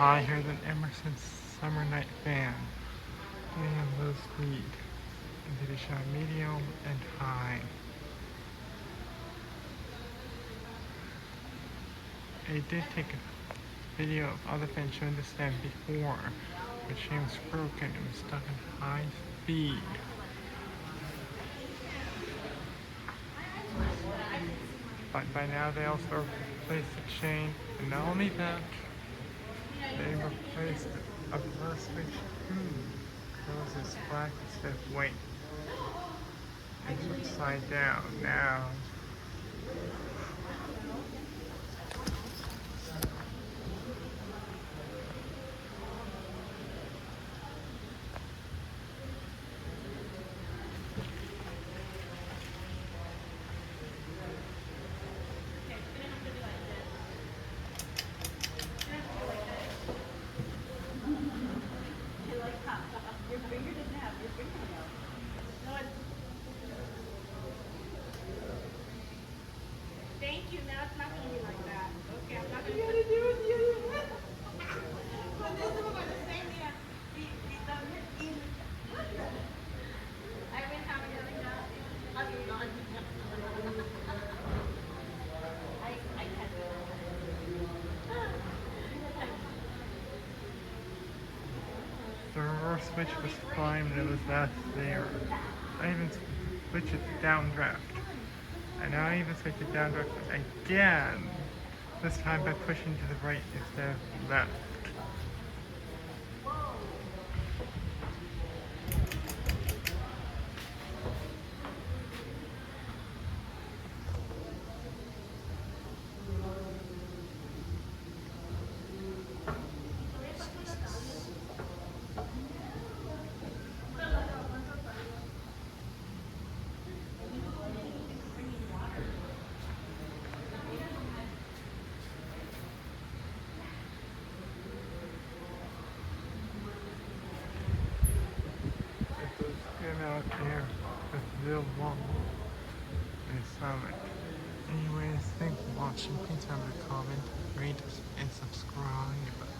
higher than Emerson's Summer Night Fan and low speed. And did a shot medium and high. It did take a video of other fans showing the stand before, but she was broken and was stuck in high speed. But by now they also replaced the chain, and not only that, they replaced a reverse switch too. It was black instead of white. It's upside down now. Thank you. Now it's not going to be like that. Okay, I'm not going to do it. But this is what the same thing. I've been having it like that. I mean, not. I can't do it. The reverse switch was fine when it was last there. I even switched it to downdraft. And now I even switched it downdraft again. This time by pushing to the right instead of left. Out there with Bill Wong and Summit. Anyways, thanks for watching. Please have a comment, rate, and subscribe.